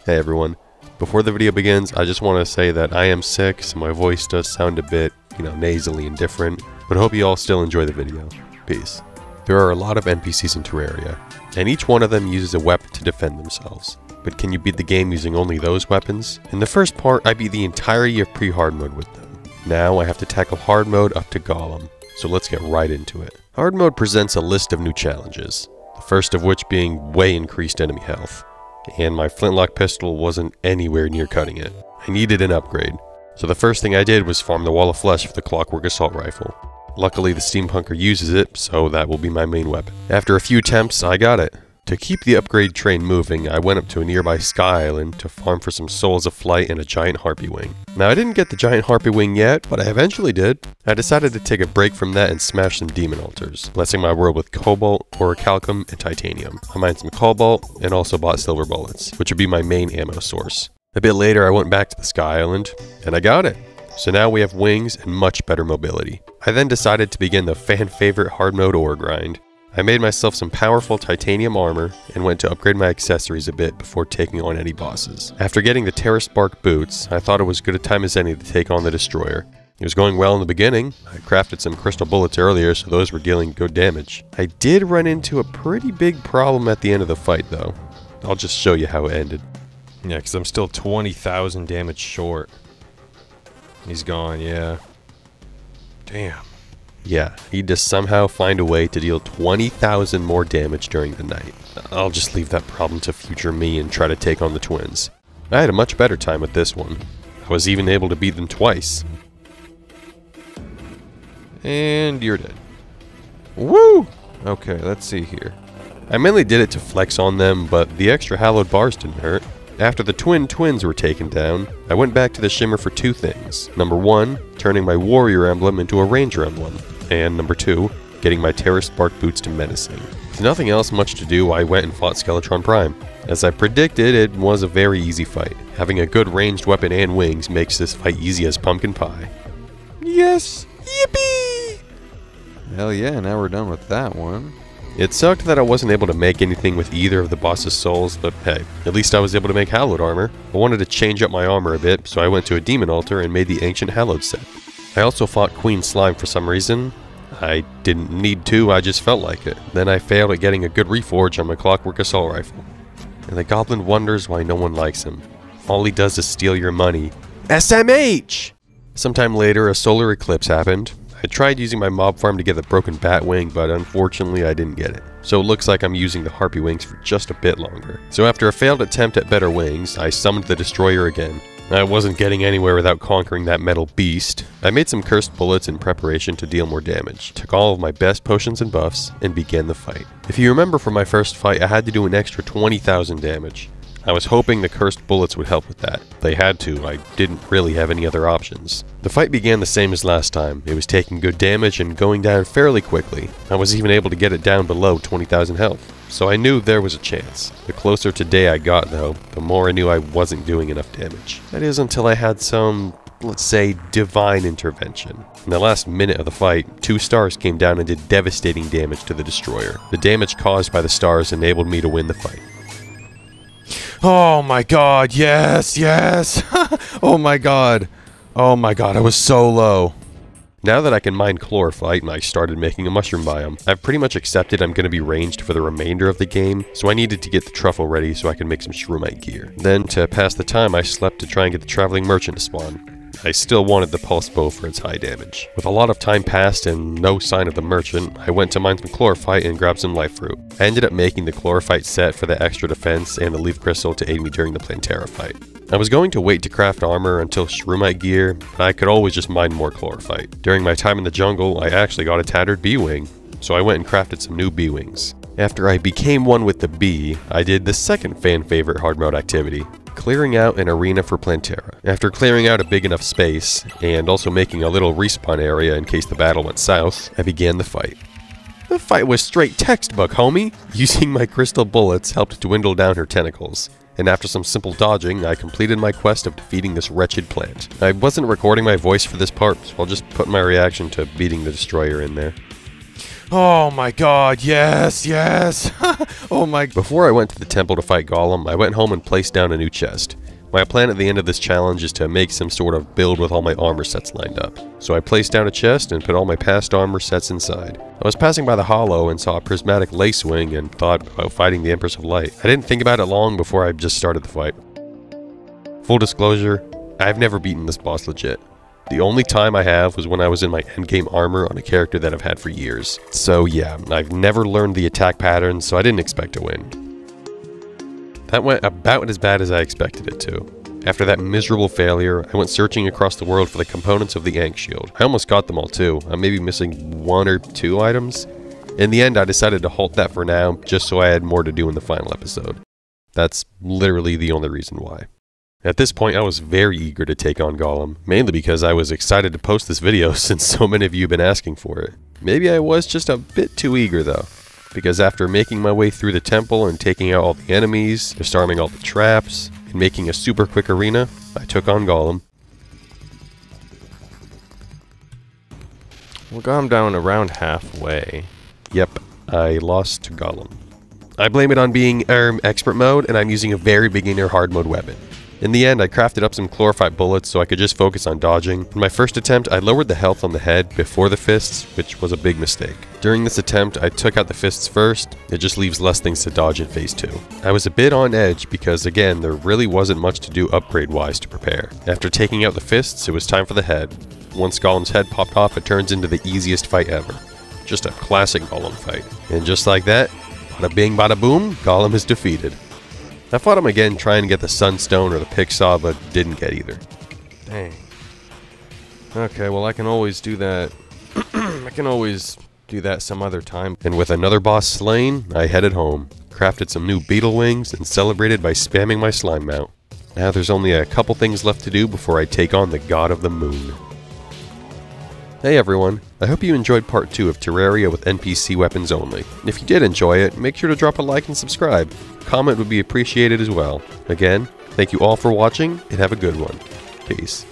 Hey everyone, before the video begins, I just want to say that I am sick, so my voice does sound a bit, nasally and different, but I hope you all still enjoy the video. Peace. There are a lot of NPCs in Terraria, and each one of them uses a weapon to defend themselves. But can you beat the game using only those weapons? In the first part, I beat the entirety of pre-hard mode with them. Now I have to tackle hard mode up to Golem, so let's get right into it. Hard mode presents a list of new challenges, the first of which being way increased enemy health. And my flintlock pistol wasn't anywhere near cutting it. I needed an upgrade, so the first thing I did was farm the wall of flesh for the clockwork assault rifle. Luckily the steampunker uses it, so that will be my main weapon. After a few attempts, I got it. To keep the upgrade train moving, I went up to a nearby sky island to farm for some souls of flight and a giant harpy wing. Now I didn't get the giant harpy wing yet, but I eventually did. I decided to take a break from that and smash some demon altars, blessing my world with cobalt, orichalcum, and titanium. I mined some cobalt, and also bought silver bullets, which would be my main ammo source. A bit later I went back to the sky island, and I got it. So now we have wings and much better mobility. I then decided to begin the fan favorite hard mode ore grind. I made myself some powerful titanium armor and went to upgrade my accessories a bit before taking on any bosses. After getting the Terra Spark boots, I thought it was good a time as any to take on the destroyer. It was going well in the beginning. I crafted some crystal bullets earlier, so those were dealing good damage. I did run into a pretty big problem at the end of the fight though. I'll just show you how it ended. Yeah, because I'm still 20,000 damage short. He's gone, yeah. Damn. Yeah, he'd just somehow find a way to deal 20,000 more damage during the night. I'll just leave that problem to future me and try to take on the twins. I had a much better time with this one. I was even able to beat them twice. And you're dead. Woo! Okay, let's see here. I mainly did it to flex on them, but the extra hallowed bars didn't hurt. After the twins were taken down, I went back to the shimmer for two things. Number one, turning my warrior emblem into a ranger emblem. And number two, getting my Terra Spark boots to menacing. With nothing else much to do, I went and fought Skeletron Prime. As I predicted, it was a very easy fight. Having a good ranged weapon and wings makes this fight easy as pumpkin pie. Yes! Yippee! Hell yeah, now we're done with that one. It sucked that I wasn't able to make anything with either of the boss's souls, but hey, at least I was able to make hallowed armor. I wanted to change up my armor a bit, so I went to a demon altar and made the ancient hallowed set. I also fought Queen Slime for some reason. I didn't need to, I just felt like it. Then I failed at getting a good reforge on my clockwork assault rifle. And the goblin wonders why no one likes him. All he does is steal your money. SMH! Sometime later, a solar eclipse happened. I tried using my mob farm to get the broken bat wing, but unfortunately I didn't get it. So it looks like I'm using the harpy wings for just a bit longer. So after a failed attempt at better wings, I summoned the destroyer again. I wasn't getting anywhere without conquering that metal beast. I made some cursed bullets in preparation to deal more damage, took all of my best potions and buffs, and began the fight. If you remember from my first fight, I had to do an extra 20,000 damage. I was hoping the cursed bullets would help with that. They had to, I didn't really have any other options. The fight began the same as last time. It was taking good damage and going down fairly quickly. I was even able to get it down below 20,000 health. So I knew there was a chance. The closer to day I got though, the more I knew I wasn't doing enough damage. That is until I had some, let's say, divine intervention. In the last minute of the fight, 2 stars came down and did devastating damage to the destroyer. The damage caused by the stars enabled me to win the fight. Oh my god, yes, yes! Oh my god, I was so low. Now that I can mine chlorophyte, I started making a mushroom biome. I've pretty much accepted I'm going to be ranged for the remainder of the game, so I needed to get the truffle ready so I could make some shroomite gear. Then, to pass the time, I slept to try and get the traveling merchant to spawn. I still wanted the pulse bow for its high damage. With a lot of time passed and no sign of the merchant, I went to mine some chlorophyte and grabbed some life fruit. I ended up making the chlorophyte set for the extra defense and the leaf crystal to aid me during the Plantera fight. I was going to wait to craft armor until shroomite gear, but I could always just mine more chlorophyte. During my time in the jungle, I actually got a tattered bee wing, so I went and crafted some new bee wings. After I became one with the bee, I did the second fan favorite hard mode activity, clearing out an arena for Plantera. After clearing out a big enough space, and also making a little respawn area in case the battle went south, I began the fight. The fight was straight textbook, homie! Using my crystal bullets helped dwindle down her tentacles, and after some simple dodging, I completed my quest of defeating this wretched plant. I wasn't recording my voice for this part, so I'll just put my reaction to beating the destroyer in there. Oh my god, yes, yes! Oh my... Before I went to the temple to fight Golem, I went home and placed down a new chest. My plan at the end of this challenge is to make some sort of build with all my armor sets lined up. So I placed down a chest and put all my past armor sets inside. I was passing by the hollow and saw a prismatic lace wing and thought about fighting the Empress of Light. I didn't think about it long before I just started the fight. Full disclosure, I've never beaten this boss legit. The only time I have was when I was in my endgame armor on a character that I've had for years. So yeah, I've never learned the attack patterns, so I didn't expect to win. That went about as bad as I expected it to. After that miserable failure, I went searching across the world for the components of the Ankh shield. I almost got them all too. I'm maybe missing 1 or 2 items. In the end, I decided to halt that for now, just so I had more to do in the final episode. That's literally the only reason why. At this point, I was very eager to take on Golem, mainly because I was excited to post this video since so many of you have been asking for it. Maybe I was just a bit too eager though, because after making my way through the temple and taking out all the enemies, disarming all the traps, and making a super quick arena, I took on Golem. We got him down around halfway. Yep, I lost to Golem. I blame it on being expert mode, and I'm using a very beginner hard mode weapon. In the end, I crafted up some chlorophyte bullets so I could just focus on dodging. In my first attempt, I lowered the health on the head before the fists, which was a big mistake. During this attempt, I took out the fists first. It just leaves less things to dodge in phase 2. I was a bit on edge because, again, there really wasn't much to do upgrade-wise to prepare. After taking out the fists, it was time for the head. Once Golem's head popped off, it turns into the easiest fight ever. Just a classic Golem fight. And just like that, bada bing bada boom, Golem is defeated. I fought him again trying to get the Sunstone or the Picksaw, but didn't get either. Dang. Okay, well I can always do that. I can always do that some other time. And with another boss slain, I headed home, crafted some new beetle wings, and celebrated by spamming my slime mount. Now there's only a couple things left to do before I take on the God of the Moon. Hey everyone, I hope you enjoyed part 2 of Terraria with NPC weapons only. If you did enjoy it, make sure to drop a like and subscribe. Comment would be appreciated as well. Again, thank you all for watching, and have a good one. Peace.